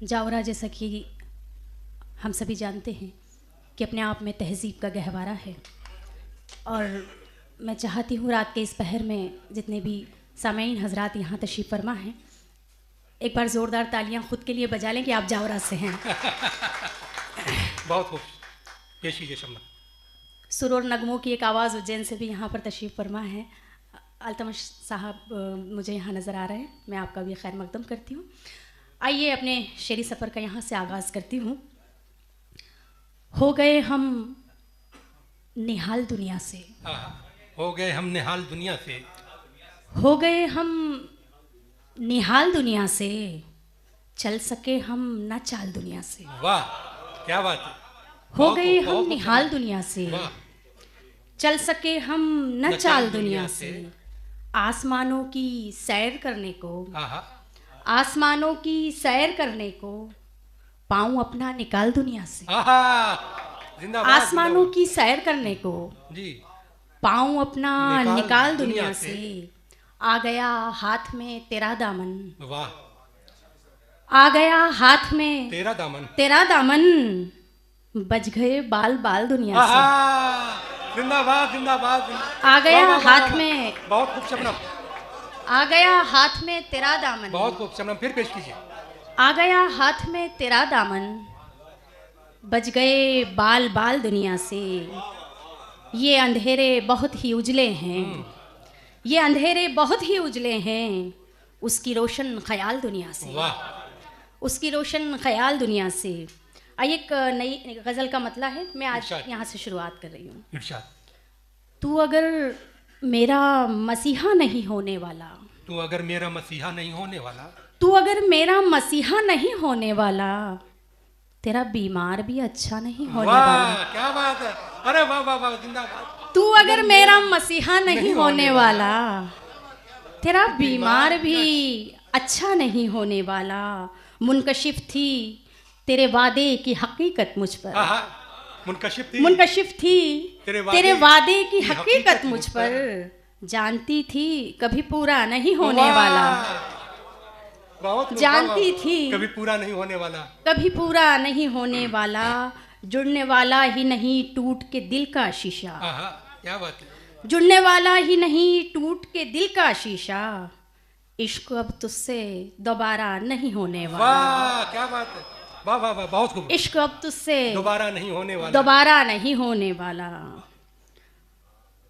जावरा जैसा कि हम सभी जानते हैं कि अपने आप में तहज़ीब का गहवारा है, और मैं चाहती हूँ रात के इस पहर में जितने भी सामईन हजरात यहाँ तशरीफ़ फरमा हैं, एक बार ज़ोरदार तालियाँ ख़ुद के लिए बजा लें कि आप जावरा से हैं। बहुत खूब, पेश कीजिए शम्मा। सुर और नगमों की एक आवाज़ उज्जैन से भी यहाँ पर तशरीफ़ फरमा है। अल्तमश साहब मुझे यहाँ नज़र आ रहे हैं, मैं आपका भी खैर मकदम करती हूँ। आइए अपने शेरी सफ़र का यहाँ से आगाज़ करती हूँ। हो गए हम निहाल दुनिया से, हो गए हम निहाल दुनिया से, हो गए हम निहाल दुनिया से, चल सके हम न चाल दुनिया से। वाह क्या बात है। हो गए हम निहाल दुनिया से, चल सके हम न चाल दुनिया से। आसमानों की सैर करने को, आसमानों की सैर करने को, पाऊं अपना निकाल दुनिया से। आसमानों की सैर करने को जी, पाऊं अपना निकाल दुनिया से। आ गया हाथ में तेरा दामन, वाह, आ गया हाथ में तेरा दामन, तेरा दामन, बज गए बाल बाल दुनिया से। जिंदाबाद जिंदाबाद। आ गया हाथ में, बहुत खूब शबनम, आ गया हाथ में तेरा दामन, बहुत खूब शबनम, फिर पेश कीजिए। आ गया हाथ में तेरा दामन, बज गए बाल बाल दुनिया से। ये अंधेरे बहुत ही उजले हैं, ये अंधेरे बहुत ही उजले हैं, उसकी रोशन ख्याल दुनिया से। वाह, उसकी रोशन ख्याल दुनिया से। आइए एक नई गज़ल का मतला है, मैं आज यहाँ से शुरुआत कर रही हूँ। इरशाद। तू अगर मेरा मसीहा नहीं होने वाला, तू अगर मेरा मसीहा नहीं होने वाला, तू अगर मेरा मसीहा नहीं होने वाला, तेरा बीमार भी अच्छा नहीं होने वाला। क्या बात है, अरे वाह वाह वाह, जिंदाबाद। तू अगर मेरा मसीहा नहीं होने वाला, तेरा बीमार भी अच्छा नहीं होने वाला। मुनकशिफ थी तेरे वादे की हकीकत मुझ पर, मुनकशिफ थी तेरे वादे की हकीकत मुझ पर। जानती थी कभी पूरा नहीं होने वाला, जानती थी कभी पूरा नहीं होने वाला, कभी पूरा नहीं होने वाला। जुड़ने वाला ही नहीं टूट के दिल का शीशा, क्या बात है। जुड़ने वाला ही नहीं टूट के दिल का शीशा। इश्क अब तुझसे दोबारा नहीं होने वाला। वाह क्या बात है, वाह वाह वाह, बहुत खूब। इश्क अब तुझसे दोबारा नहीं होने वाला, दोबारा नहीं होने वाला।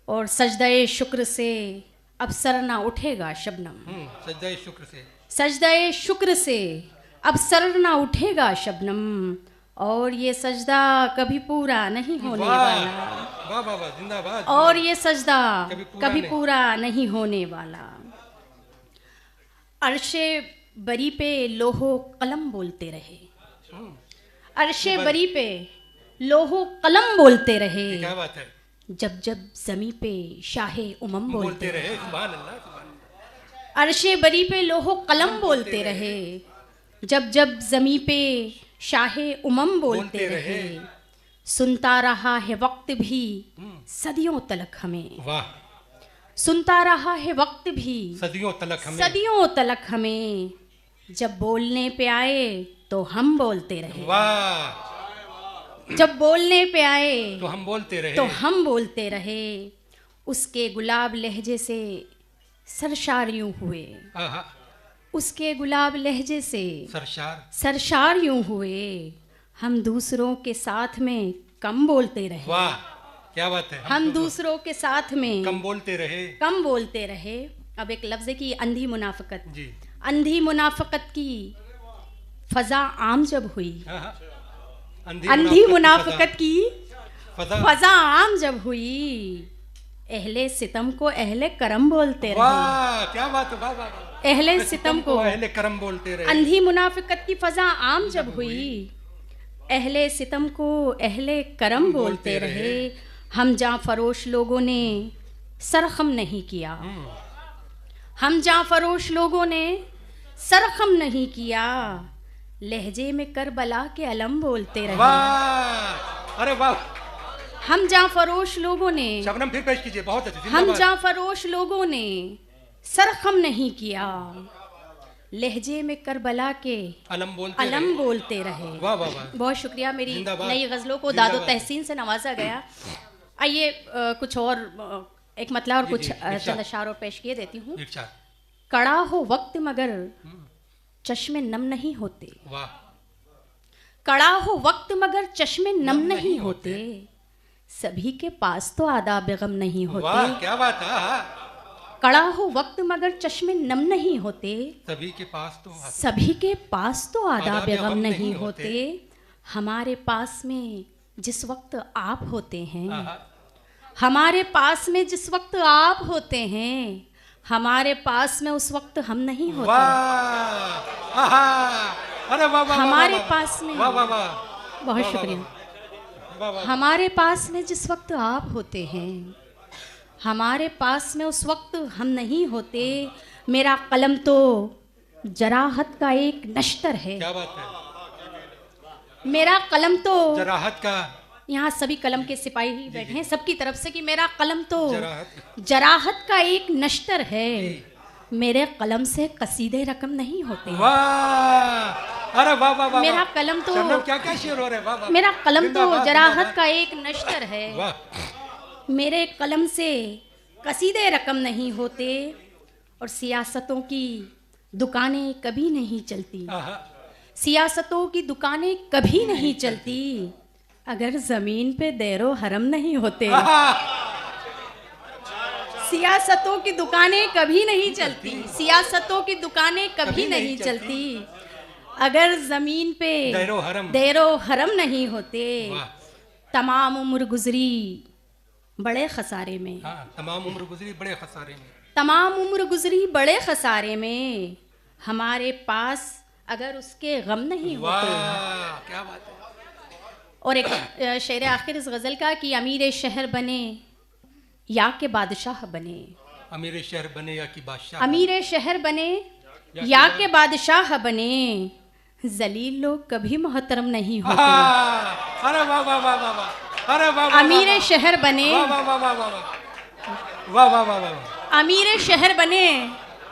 और सजदाए शुक्र से अब सर ना उठेगा शबनम, सजदाए शुक्र से, सजदाए शुक्र से अब सर ना उठेगा शबनम। और ये सजदा कभी पूरा नहीं होने वाला, वाह वाह वाह, जिंदाबाद। और ये सजदा कभी पूरा नहीं होने वाला। अर्शे बरी पे लोहो कलम बोलते रहे, अर्शे बरी पे लोहो कलम बोलते रहे। क्या बात है। जब जब जमी पे शाहे उमम बोलते रहे। सुभान अल्लाह, सुभान अल्लाह। अर्शे बरी पे लोहो कलम बोलते रहे, जब जब जमी पे शाहे उमम बोलते रहे। सुनता रहा है वक्त भी सदियों तलक हमें, वाह, सुनता रहा है वक्त भी सदियों तलक हमें, सदियों तलक हमें। जब बोलने पे आए तो हम बोलते रहे, वाह, जब बोलने पे आए तो हम बोलते रहे, तो हम बोलते रहे। उसके गुलाब लहजे से सरशार यूं हुए, उसके गुलाब लहजे से सरशार यूं हुए। हम दूसरों के साथ में कम बोलते रहे, वाह क्या बात है। हम दूसरों के साथ में कम बोलते रहे, कम बोलते रहे। अब एक लफ्ज़ है कि अंधी मुनाफिकत जी, अंधी मुनाफिकत की फजा आम जब हुई, अंधी मुनाफिकत की फजा आम जब हुई। अहले सितम को अहले करम बोलते रहे, वाह क्या बात है, वाह वाह, अहले सितम को अहले करम बोलते रहे। अंधी मुनाफिकत की फजा आम जब हुई, अहले सितम को अहले करम बोलते रहे। हम जहाँ फरोश लोगों ने सरखम नहीं किया, हम जहाँ फरोश लोगों ने सरखम नहीं किया। लहजे में करबला के अलम बोलते रहे, वाह, अरे वाह। हम जहाँ फरोश लोगों ने, शबनम फिर पेश कीजिए, बहुत अच्छी। हम जहाँ फरोश लोगों ने सरखम नहीं किया। लहजे में करबला के अलम बोलते रहे। वाह वाह वाह। बहुत शुक्रिया, मेरी जिंदाबाद। नई गज़लों को दादो जिंदाबाद। तहसीन से नवाजा गया। आइए कुछ और एक मतलब और जी, कुछ जी, इरशाद। चंद अशार और पेश किए देती हूँ। इरशाद। कड़ा हो वक्त मगर चश्मे नम नहीं होते, वाह। कड़ा हो वक्त मगर चश्मे नम नहीं होते, सभी के पास तो आदाब गम नहीं वाह होते। क्या बात है। हाँ। कड़ा हो वक्त मगर चश्मे नम नहीं होते, सभी के पास तो सभी के पास तो आदाब आदाब गम गम नहीं नहीं होते। होते। हमारे पास में जिस वक्त आप होते हैं, हाँ। हमारे पास में जिस वक्त आप होते हैं, हमारे पास में उस वक्त हम नहीं होते। वाह। आहा। अरे वाह वाह। हमारे वाह, पास में वाह वाह वाह। बहुत वाह, शुक्रिया। वाह वाह। हमारे पास में जिस वक्त आप होते हैं, हमारे पास में उस वक्त हम नहीं होते। मेरा कलम तो जराहत का एक नश्तर है, क्या बात है। मेरा कलम तो, जराहत का, यहाँ सभी कलम के सिपाही ही बैठे हैं सबकी तरफ से, कि मेरा कलम तो जराहत। जराहत का एक नश्तर है, मेरे कलम से कसीदे रकम नहीं होते। वाह। अरे वाह वाह वाह। मेरा कलम तो, शबनम क्या क्या शेर हो रहे हैं। वाह वाह। मेरा कलम तो जिंदाबाद, जराहत जिंदाबाद। का एक नश्तर है, वाह। मेरे कलम से कसीदे रकम नहीं होते, और सियासतों की दुकानें कभी नहीं चलती, आहा। सियासतों की दुकानें कभी नहीं चलती, अगर जमीन पे दैरो हरम नहीं होते। आहा। सियासतों की दुकानें कभी नहीं चलती, सियासतों की दुकानें कभी नहीं चलती, अगर जमीन पे दैरो हरम नहीं होते। वाह। तमाम उम्र गुजरी बड़े खसारे में, हाँ, तमाम उम्र गुजरी बड़े खसारे में, तमाम उम्र गुजरी बड़े खसारे में, हमारे पास अगर उसके गम नहीं होते। वाह क्या बात है। और एक शेर आखिर इस गज़ल का कि अमीर शहर बने या के बादशाह बने, अमीर शहर बने या की बादशाह, अमीर शहर बने या के बादशाह बने, जलील लोग कभी मोहतरम नहीं होते। अरे वाह वाह वाह वाह वाह। अरे वाह वाह। अमीर शहर बने, वाह वाह वाह वाह वाह। वाह वाह वाह वाह। अमीर शहर बने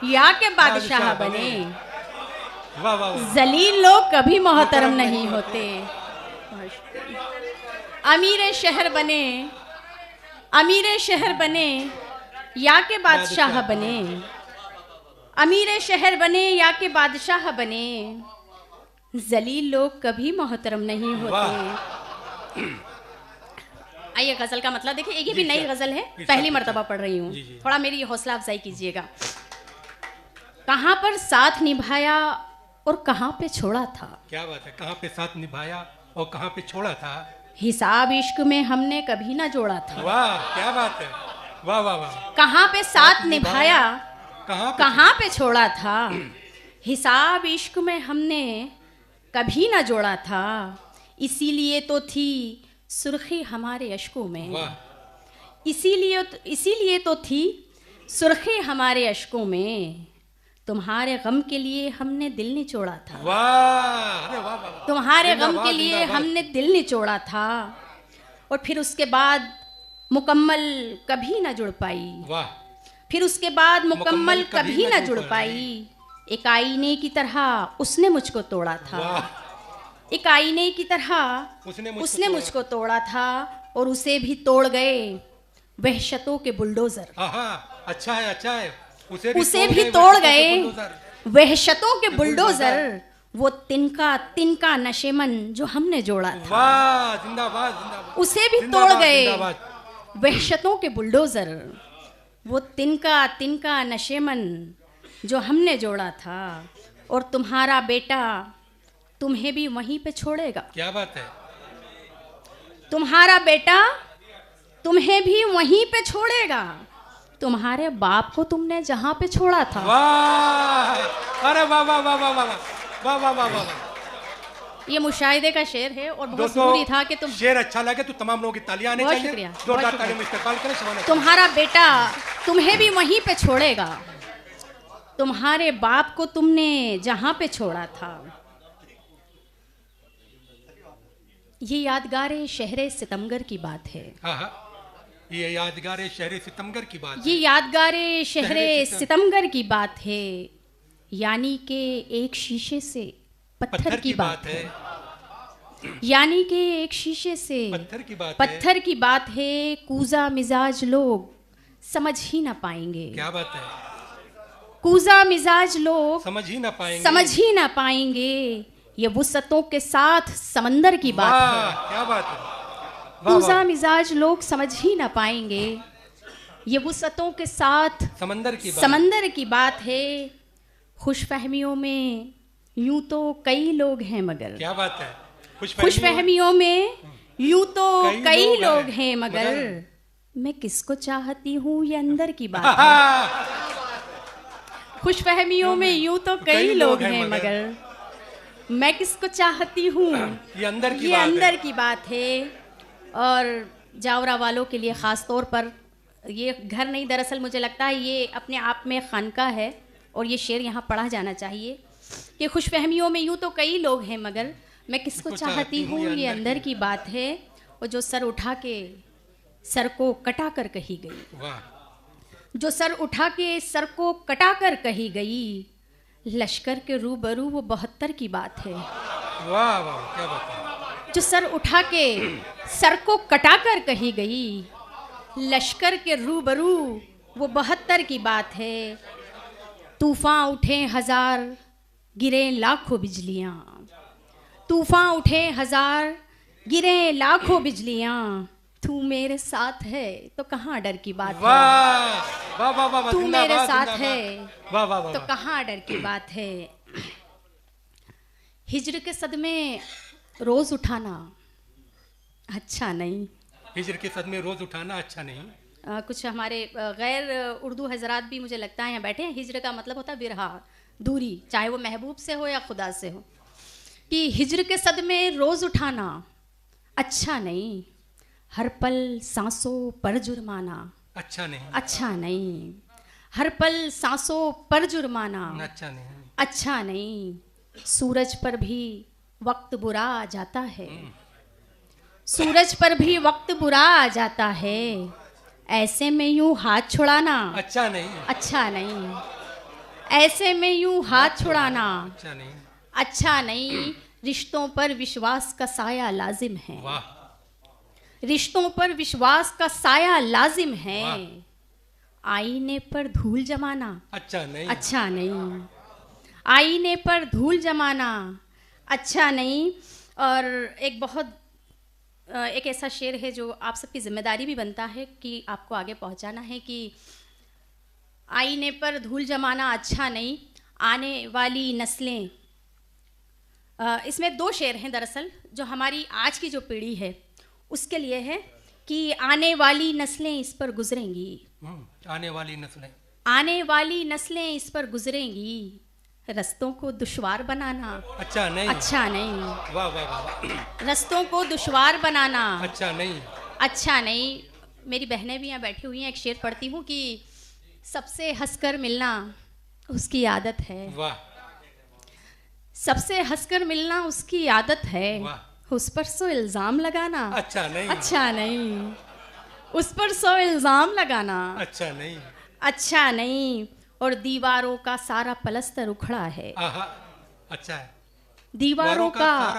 या के बादशाह बने, वाह वाह। जलील लोग कभी मोहतरम नहीं होते। अमीर शहर बने, अमीर शहर बने या के बादशाह बने, अमीर शहर बने या के बादशाह बने, जलील लोग कभी मोहतरम नहीं होते। आइए गजल का मतलब देखिए, ये भी नई गजल है, पहली मर्तबा पढ़ रही हूँ, थोड़ा मेरी हौसला अफजाई कीजिएगा। कहाँ पर साथ निभाया और कहाँ पे छोड़ा था। क्या बात है। कहाँ पे साथ निभाया और कहाँ पे छोड़ा था। हिसाब इश्क में हमने कभी ना जोड़ा था। वाह क्या बात है। वाह वाह वाह। कहाँ पे साथ निभाया, कहाँ पे छोड़ा था, हिसाब इश्क में हमने कभी ना जोड़ा था, इसीलिए तो थी सुर्खी हमारे अश्कों में। इसीलिए तो थी सुर्खी हमारे अश्कों में, तुम्हारे गम के लिए हमने दिल निचोड़ा था। वाह। अरे वाह वाह। तुम्हारे गम के लिए हमने दिल निचोड़ा था, और फिर उसके बाद मुकम्मल कभी ना जुड़ पाई। वाह। फिर उसके बाद मुकम्मल कभी ना जुड़ पाई, एक आईने की तरह उसने मुझको तोड़ा था। एक आईने की तरह उसने मुझको तोड़ा था, और उसे भी तोड़ गए वहशतों के बुलडोजर। अच्छा है, अच्छा है। उसे भी तोड़ गए वहशतों के बुलडोजर, वो तिनका नशेमन जो हमने जोड़ा था। वाह जिंदाबाद जिंदाबाद। उसे भी तोड़ गए वहशतों के बुलडोजर, वो तिनका नशेमन जो हमने जोड़ा था, और तुम्हारा बेटा तुम्हें भी वहीं पे छोड़ेगा। क्या बात है। तुम्हारा बेटा तुम्हें भी वहीं पे छोड़ेगा, तुम्हारे बाप को तुमने जहां पे छोड़ा था। वाह। अरे वाह वाह वाह वाह वाह वाह वाह वाह वाह। ये मुशाहिदे का शेर है, और बहुत जरूरी था कि तुम शेर अच्छा लगे तो तमाम लोगों की तालियां आनी चाहिए। जोरदार तालियों में इस्तेमाल करें। तुम्हारा बेटा तुम्हें भी वहीं पे छोड़ेगा, तुम्हारे बाप को तुमने जहां पे छोड़ा था। ये यादगार शहरे सितमगर की बात है। ये यादगार शहरे सितमगर की बात है। ये यादगार शहरे सितमगर की बात है। यानी कि एक शीशे से पत्थर की बात है। यानी कि एक शीशे से पत्थर की बात है। कूजा मिजाज लोग समझ ही ना पाएंगे। क्या बात है? कूजा मिजाज लोग समझ ही ना पाएंगे। ये वुसअतों के साथ समंदर की बात है। क्या बात है? कूजा मिजाज लोग समझ ही ना पाएंगे। ये वुसअतों के साथ समंदर की बात है। खुशफहमियों में यूं तो कई लोग हैं मगर। क्या बात है? खुशफहमियों में यूं तो कई लोग हैं मगर मैं किसको चाहती हूँ ये अंदर की बात है। खुशफहमियों में यूं तो कई लोग हैं मगर मैं किसको चाहती हूँ ये अंदर की बात है। और जावरा वालों के लिए ख़ास तौर पर ये घर नहीं, दरअसल मुझे लगता है ये अपने आप में खानका है और ये शेर यहाँ पढ़ा जाना चाहिए कि खुशफहमियों में यूं तो कई लोग हैं मगर मैं किसको चाहती हूँ ये अंदर की बात है। और जो सर उठा के सर को कटा कर कही गई, जो सर उठा के सर को कटा कर कही गई, लश्कर के रूबरू वो 72 की बात है। वाह वाह, क्या बात है? जो सर उठा के सर को कटा कर कही गई, लश्कर के रूबरू वो 72 की बात है। तूफान उठे हजार गिरे लाखों बिजलियाँ, तूफान उठे हजार गिरे लाखों बिजलियाँ, तू मेरे साथ है तो कहाँ डर की बात है। वाह वाह वाह, तू मेरे साथ है वाह वाह वाह, तो कहाँ डर की बात है। हिज्र के सदमे रोज उठाना अच्छा नहीं। हिज्र के सदमे रोज उठाना अच्छा नहीं। कुछ हमारे गैर उर्दू हजरात भी मुझे लगता है यहाँ बैठे हैं। हिज्र का मतलब होता है विरहा, दूरी, चाहे वो महबूब से हो या खुदा से हो। कि हिज्र के सदमे रोज उठाना अच्छा नहीं। हर पल सांसों पर जुर्माना अच्छा नहीं। हर पल सांसों पर जुर्माना अच्छा नहीं। सूरज पर भी वक्त बुरा आ जाता है, सूरज पर भी वक्त बुरा आ जाता है। ऐसे में यूं हाथ छुड़ाना अच्छा नहीं। ऐसे में यूं हाथ छुड़ाना अच्छा नहीं। रिश्तों पर विश्वास का साया लाजिम है। रिश्तों पर विश्वास का साया लाजिम है। आईने पर धूल जमाना अच्छा नहीं। आईने पर धूल जमाना अच्छा नहीं। और एक ऐसा शेर है जो आप सबकी जिम्मेदारी भी बनता है कि आपको आगे पहुंचाना है कि आईने पर धूल जमाना अच्छा नहीं, आने वाली नस्लें। इसमें 2 शेर हैं दरअसल जो हमारी आज की जो पीढ़ी है उसके लिए है कि आने वाली नस्लें इस पर गुजरेंगी। आने वाली नस्लें इस पर गुजरेंगी। रस्तों को दुश्वार बनाना अच्छा नहीं। वाह वाह वाह। रस्तों को दुश्वार बनाना अच्छा नहीं। मेरी बहनें भी यहाँ बैठी हुई हैं। एक शेर पढ़ती हूँ कि सबसे हंसकर मिलना उसकी आदत है। वाह। सबसे हंसकर मिलना उसकी आदत है। उस पर सो इल्जाम लगाना अच्छा नहीं। उस पर सो इल्जाम लगाना अच्छा नहीं। और दीवारों का सारा पलस्तर उखड़ा है। अच्छा है। दीवारों का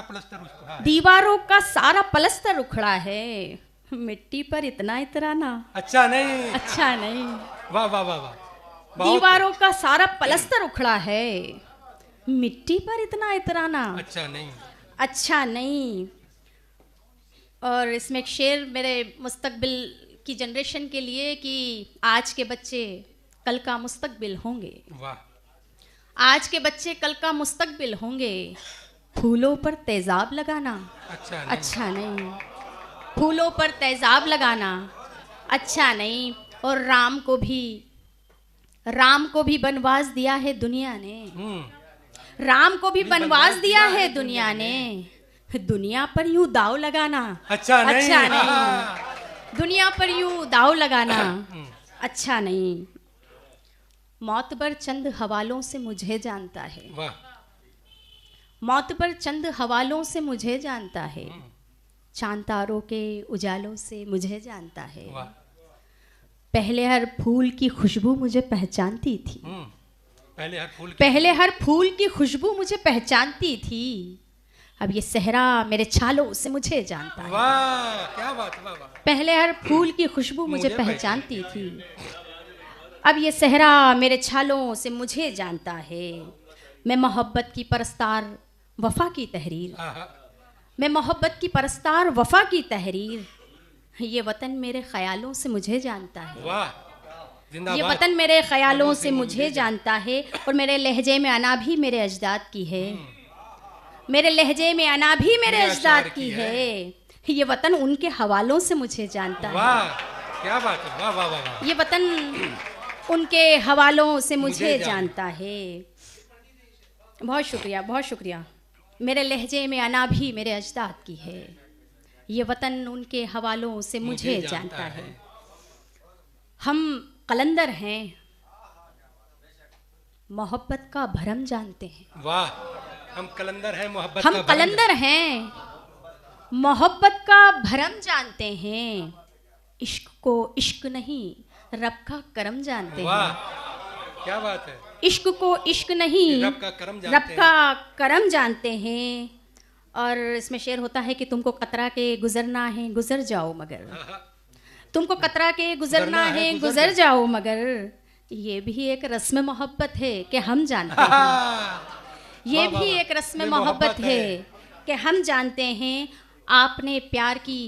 सारा पलस्तर उखड़ा है। मिट्टी पर इतना इतराना अच्छा नहीं। वाह वाह वाह वाह। दीवारों का सारा पलस्तर उखड़ा है। मिट्टी पर इतना इतराना अच्छा नहीं। और इसमें एक शेर मेरे मुस्तकबिल की जनरेशन के लिए कि आज के बच्चे कल का मुस्तकबिल होंगे। वाह। आज के बच्चे कल का मुस्तकबिल होंगे। फूलों पर तेजाब लगाना अच्छा नहीं। फूलों पर तेजाब लगाना अच्छा नहीं। और राम को भी बनवास दिया है दुनिया ने। राम को भी बनवास दिया है दुनिया ने। दुनिया पर यूं दाव लगाना अच्छा नहीं। दुनिया पर यूं दाव लगाना अच्छा नहीं। मौतबर चंद हवालों से मुझे जानता है। मौतबर चंद हवालों से मुझे जानता है। चांद तारों के उजालों से मुझे जानता है। पहले हर फूल की खुशबू मुझे पहचानती थी। पहले हर फूल की खुशबू मुझे पहचानती थी, अब ये सहरा मेरे छालों से मुझे जानता है। वाह क्या बात, वाह वाह। पहले हर फूल की खुशबू मुझे पहचानती थी, अब ये सहरा मेरे छालों से मुझे जानता है। मैं मोहब्बत की परस्तार वफा की तहरीर, मैं मोहब्बत की परस्तार वफा की तहरीर, ये वतन मेरे ख्यालों से मुझे जानता है। वाह, ये वतन मेरे ख्यालों से मुझे जानता है, और मेरे लहजे में अना भी मेरे अजदाद की है, मेरे लहजे में अना भी मेरे अजदाद की है। ये वतन उनके हवालों से मुझे जानता है। वाह क्या बात है, वाह वाह वाह। ये वतन उनके हवालों से मुझे जानता है। बहुत शुक्रिया, बहुत शुक्रिया। मेरे लहजे में अना भी मेरे अजदाद की है, ये वतन उनके हवालों से मुझे जानता है। हम कलंदर हैं, मोहब्बत का भरम जानते हैं। वाह, हम कलंदर हैं, मोहब्बत हम कलंदर हैं, मोहब्बत का भरम जानते हैं। इश्क को इश्क नहीं, रब का करम जानते हैं। वाह क्या बात है। इश्क को इश्क नहीं, रब का करम जानते हैं। और इसमें शेर होता है कि तुमको कतरा के गुजरना है गुजर जाओ मगर, तुमको कतरा के गुजरना है गुजर जाओ मगर, ये भी एक रस्म मोहब्बत है कि हम जानते हैं। ये भी एक रस्म मोहब्बत है कि हम जानते हैं। आपने प्यार की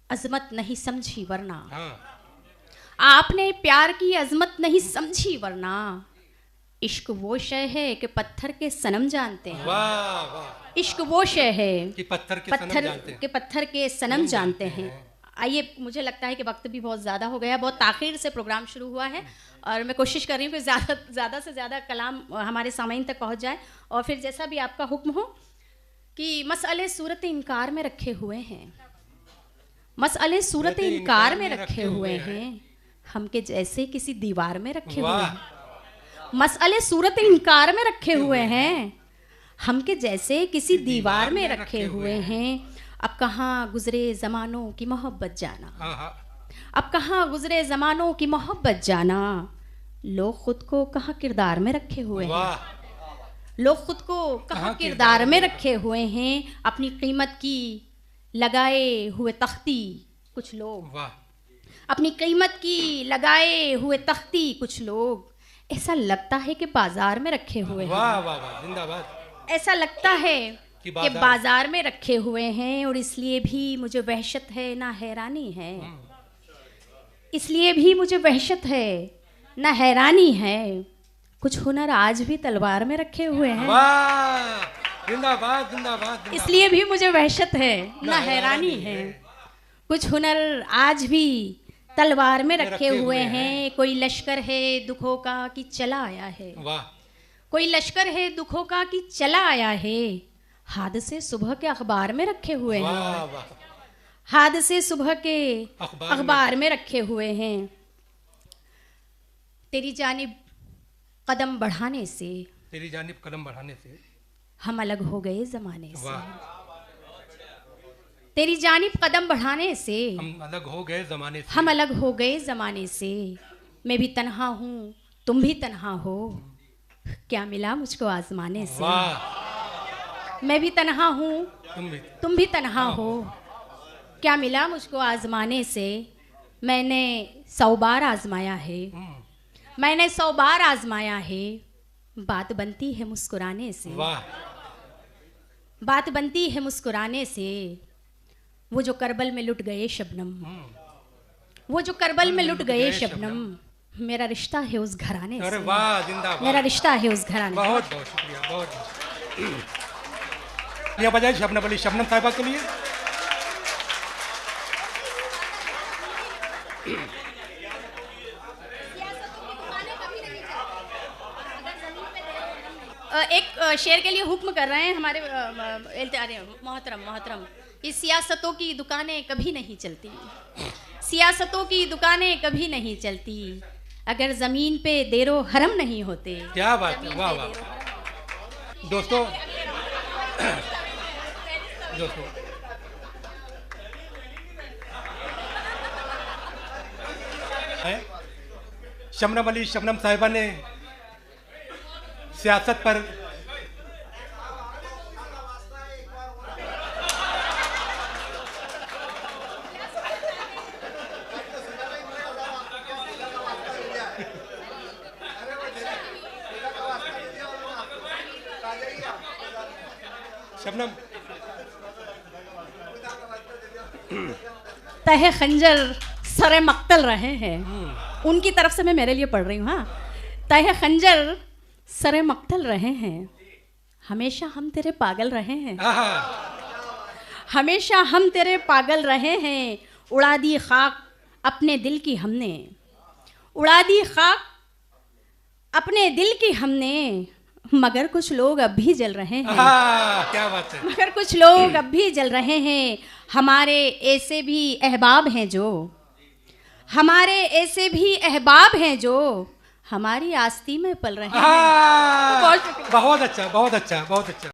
अजमत नहीं समझी वरना, आपने प्यार की अजमत नहीं समझी वरना, इश्क वो शय है कि पत्थर के सनम जानते हैं। वाह वाह। इश्क वो शय है कि पत्थर के सनम जानते हैं। आइए, मुझे लगता है कि वक्त भी बहुत ज़्यादा हो गया, बहुत ताख़ीर से प्रोग्राम शुरू हुआ है, और मैं कोशिश कर रही हूँ कि ज़्यादा से ज़्यादा कलाम हमारे सामीन तक पहुँच जाए। और फिर जैसा भी आपका हुक्म हो कि मसअले सूरत इनकार में रखे हुए हैं, मसअले सूरत इनकार में रखे हुए हैं, हम के जैसे किसी दीवार में रखे हुए हैं। मसअले सूरत इनकार में रखे हुए हैं, हम के जैसे किसी दीवार में रखे हुए हैं। अब कहाँ गुजरे ज़मानों की मोहब्बत जाना, अब कहाँ गुजरे ज़मानों की मोहब्बत जाना, लोग खुद को कहाँ किरदार में रखे हुए हैं, लोग खुद को कहाँ किरदार में रखे हुए हैं। अपनी कीमत की लगाए हुए तख्ती कुछ लोग, अपनी कीमत की लगाए हुए तख्ती कुछ लोग, ऐसा लगता है कि बाजार में रखे हुए हैं। वाह वाह वाह, जिंदाबाद। ऐसा लगता है कि बाजार में रखे हुए हैं, और इसलिए भी मुझे वहशत है ना हैरानी है, इसलिए भी मुझे वहशत है ना हैरानी है, कुछ हुनर आज भी तलवार में रखे हुए हैं। वाह, जिंदाबाद जिंदाबाद। इसलिए भी मुझे वहशत है ना हैरानी है, कुछ हुनर आज भी तलवार में रखे हुए हैं। कोई लश्कर है दुखों का कि चला आया है, वाह, कोई लश्कर है दुखों का कि चला आया है, हादसे सुबह के अखबार में रखे हुए हैं, वाह वाह, हादसे सुबह के अखबार में रखे हुए हैं। तेरी जानिब कदम बढ़ाने से, तेरी जानिब कदम बढ़ाने से हम अलग हो गए जमाने से, तेरी जानिब कदम बढ़ाने से हम अलग हो गए जमाने से, हम अलग हो गए जमाने से। मैं भी तन्हा हूँ तुम भी तन्हा हो, क्या मिला मुझको आजमाने से। मैं भी तन्हा हूँ तुम भी तन्हा हो, क्या मिला मुझको आजमाने से। मैंने 100 बार आजमाया है, मैंने 100 बार आजमाया है, बात बनती है मुस्कुराने से, बात बनती है मुस्कुराने से। वो जो करबल में लुट गए शबनम, वो जो करबल में लुट गए शबनम, मेरा रिश्ता है उस घराने से। अरे वाह, जिंदाबाद। मेरा रिश्ता है उस घराने। बहुत बहुत शुक्रिया, बहुत ये बजाय शबनम अली, शबनम साहिबा के लिए। एक शेर के लिए हुक्म कर रहे हैं हमारे मोहतरम। इस सियासतों की दुकानें कभी नहीं चलती, सियासतों की दुकानें कभी नहीं चलती, अगर जमीन पे देरो हरम नहीं होते। क्या बात है, वाह वाह। दोस्तों शबनम अली, शबनम साहिबा ने सियासत पर शबनम तहे खंजर सरे मक्तल रहे हैं, उनकी तरफ से मैं मेरे लिए पढ़ रही हूँ। हाँ, तहे खंजर सरे मक्तल रहे हैं, हमेशा हम तेरे पागल रहे हैं, हमेशा हम तेरे पागल रहे हैं। उड़ा दी खाक अपने दिल की हमने, उड़ा दी खाक अपने दिल की हमने, मगर कुछ लोग अब भी जल रहे हैं। क्या बात है। मगर कुछ लोग अब भी जल रहे हैं। हमारे ऐसे भी अहबाब हैं जो, हमारे ऐसे भी अहबाब हैं जो हमारी आस्ती में पल रहे हैं। बहुत अच्छा, बहुत अच्छा, बहुत अच्छा।